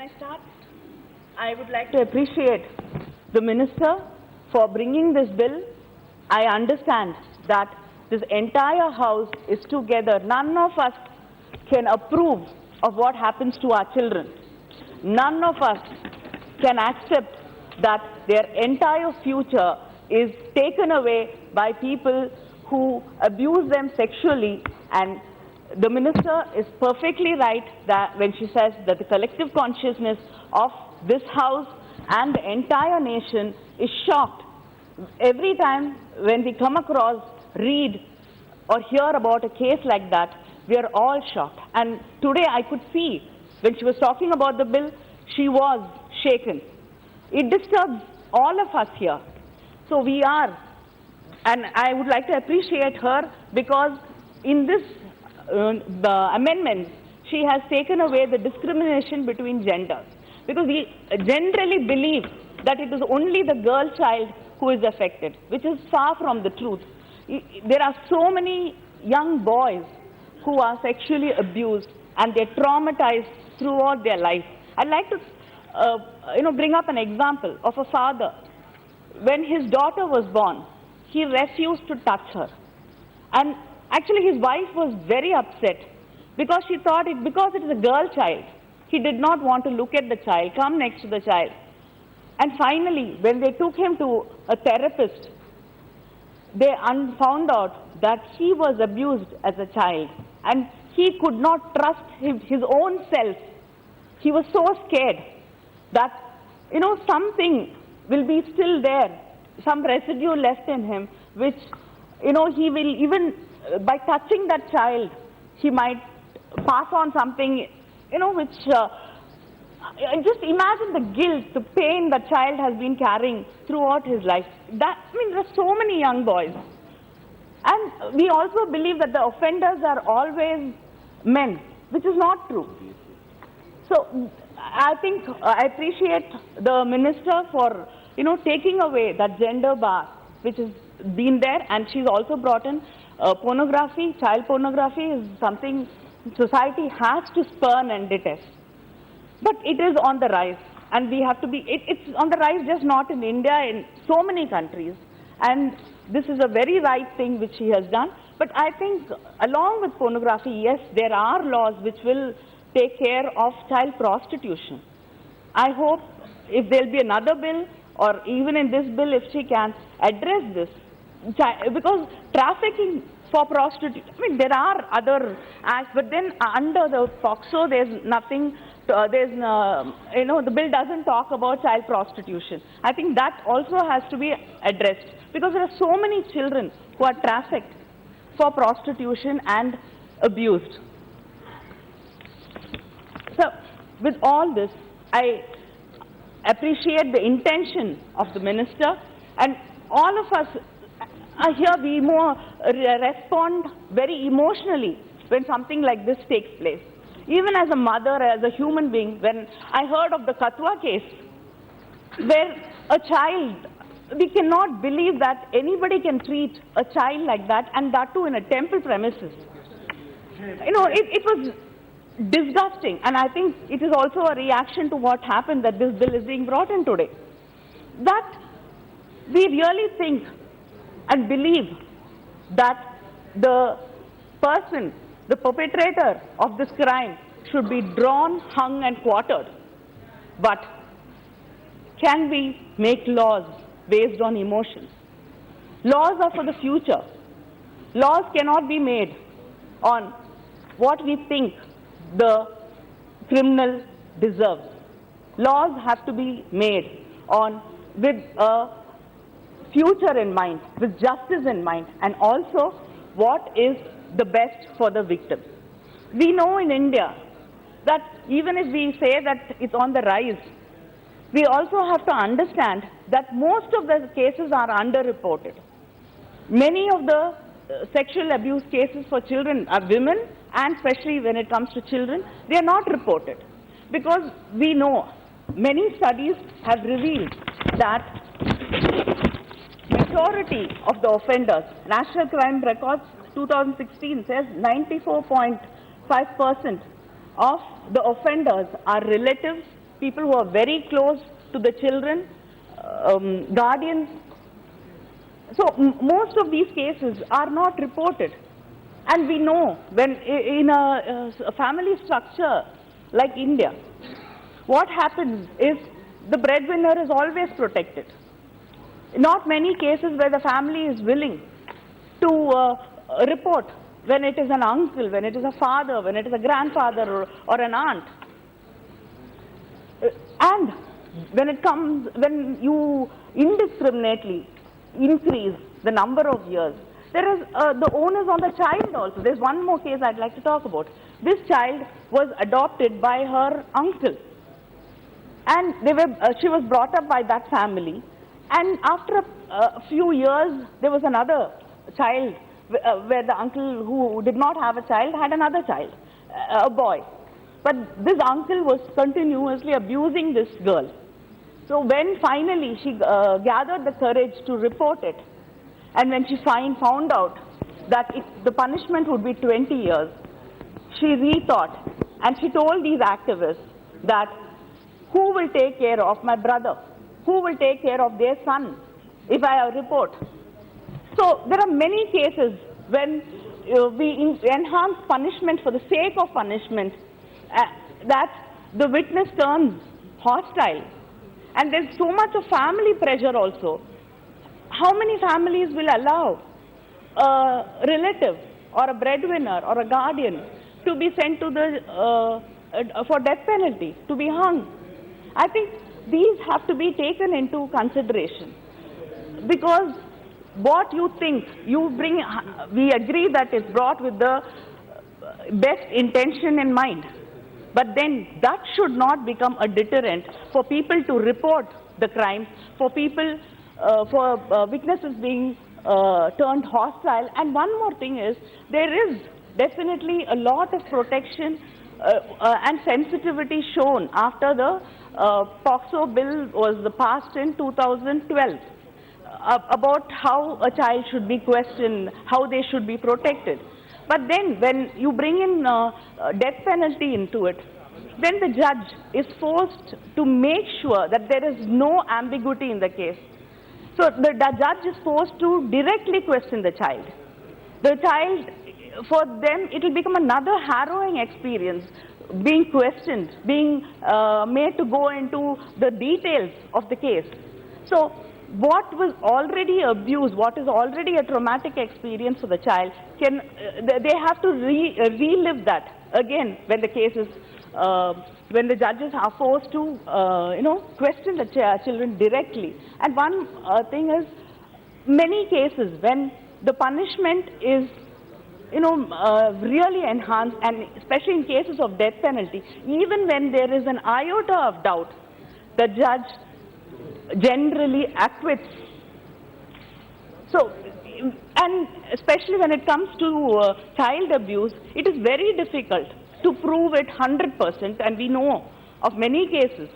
When I start, I would like to appreciate the Minister for bringing this bill. I understand that this entire House is together. None of us can approve of what happens to our children. None of us can accept that their entire future is taken away by people who abuse them sexually, and the Minister is perfectly right that when she says that the collective consciousness of this House and the entire nation is shocked. Every time when we come across, read or hear about a case like that, we are all shocked. And today I could see when she was talking about the bill, she was shaken. It disturbs all of us here. So we are, and I would like to appreciate her because in this the amendments, she has taken away the discrimination between genders. Because we generally believe that it is only the girl child who is affected, which is far from the truth. There are so many young boys who are sexually abused and they're traumatized throughout their life. I'd like to bring up an example of a father. When his daughter was born, he refused to touch her. And actually his wife was very upset because she thought because it is a girl child, he did not want to look at the child, come next to the child. And finally, when they took him to a therapist, they found out that he was abused as a child and he could not trust his own self. He was so scared that, something will be still there, some residue left in him, which, he will even, by touching that child, he might pass on something, which, just imagine the guilt, the pain that child has been carrying throughout his life. There are so many young boys. And we also believe that the offenders are always men, which is not true. So I think I appreciate the Minister for, taking away that gender bar, which has been there, and she's also brought in pornography. Child pornography is something society has to spurn and detest. But it is on the rise, and we have to be, it's on the rise just not in India, in so many countries. And this is a very right thing which she has done. But I think along with pornography, yes, there are laws which will take care of child prostitution. I hope if there will be another bill, or even in this bill, if she can address this, because trafficking for prostitution, there are other acts, but then under the POCSO, there's nothing, the bill doesn't talk about child prostitution. I think that also has to be addressed, because there are so many children who are trafficked for prostitution and abused. So, with all this, I appreciate the intention of the Minister, and all of us here, we respond very emotionally when something like this takes place. Even as a mother, as a human being, when I heard of the Katwa case, where a child, we cannot believe that anybody can treat a child like that, and that too in a temple premises. It was disgusting, and I think it is also a reaction to what happened that this bill is being brought in today. That we really think and believe that the person, the perpetrator of this crime should be drawn, hung and quartered. But can we make laws based on emotions? Laws are for the future. Laws cannot be made on what we think the criminal deserves. Laws have to be made with a future in mind, with justice in mind, and also what is the best for the victim. We know in India that even if we say that it's on the rise, we also have to understand that most of the cases are underreported. Many of the sexual abuse cases for children are women, and especially when it comes to children, they are not reported. Because we know, many studies have revealed that majority of the offenders, National Crime Records 2016 says 94.5% of the offenders are relatives people who are very close to the children, guardians. So most of these cases are not reported. And we know when in a family structure like India, what happens is the breadwinner is always protected. Not many cases where the family is willing to report when it is an uncle, when it is a father, when it is a grandfather or an aunt. And when you indiscriminately increase the number of years, there is the onus on the child also. There's one more case I'd like to talk about. This child was adopted by her uncle, and she was brought up by that family. And after a few years, there was another child where the uncle who did not have a child had another child, a boy. But this uncle was continuously abusing this girl. So when finally she gathered the courage to report it, and when she found out that the punishment would be 20 years, she rethought, and she told these activists that who will take care of my brother? Who will take care of their son if I report? So there are many cases when we enhance punishment for the sake of punishment, that the witness turns hostile. And there's so much of family pressure also. How many families will allow a relative or a breadwinner or a guardian to be sent to for death penalty, to be hung? I think these have to be taken into consideration, because what you think you bring, we agree that it's brought with the best intention in mind, but then that should not become a deterrent for people to report the crime, for people, for witnesses being turned hostile. And one more thing is, there is definitely a lot of protection and sensitivity shown after the POCSO bill was passed in 2012 about how a child should be questioned, how they should be protected. But then when you bring in death penalty into it, then the judge is forced to make sure that there is no ambiguity in the case. So the judge is forced to directly question the child. The child, for them, it will become another harrowing experience, being questioned, being made to go into the details of the case. So what was already abused, what is already a traumatic experience for the child, they have to relive that again when the case is, when the judges are forced to, question the children directly. And one thing is, many cases when the punishment is really enhanced, and especially in cases of death penalty, even when there is an iota of doubt, the judge generally acquits. So, and especially when it comes to child abuse, it is very difficult to prove it 100%, and we know of many cases,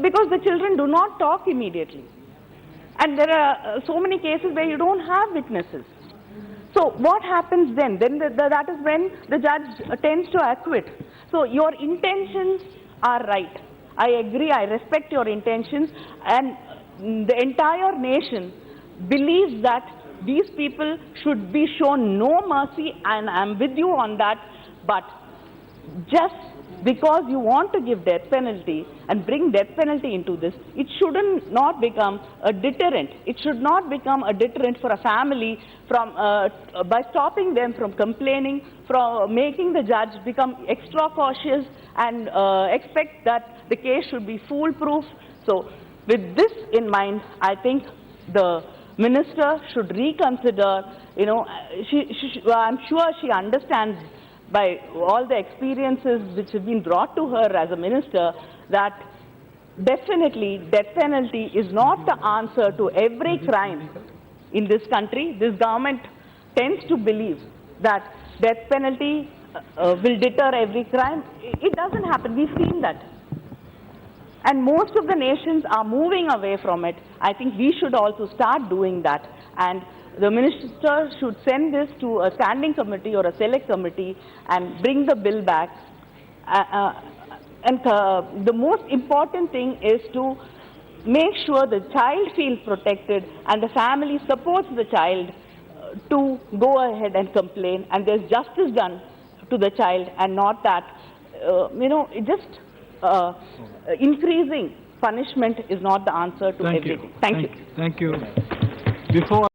because the children do not talk immediately. And there are so many cases where you don't have witnesses. So what happens then? Then that is when the judge tends to acquit. So your intentions are right. I agree, I respect your intentions, and the entire nation believes that these people should be shown no mercy, and I'm with you on that. But just because you want to give death penalty and bring death penalty into this, it shouldn't not become a deterrent. It should not become a deterrent for a family from by stopping them from complaining, from making the judge become extra cautious and expect that the case should be foolproof. So with this in mind, I think the minister should reconsider. I'm sure she understands by all the experiences which have been brought to her as a minister, that definitely death penalty is not the answer to every crime in this country. This government tends to believe that death penalty will deter every crime. It doesn't happen. We've seen that. And most of the nations are moving away from it. I think we should also start doing that. And the minister should send this to a standing committee or a select committee and bring the bill back. the most important thing is to make sure the child feels protected and the family supports the child to go ahead and complain, and there's justice done to the child, and not that, increasing punishment is not the answer to everything. Thank you. Thank you. Before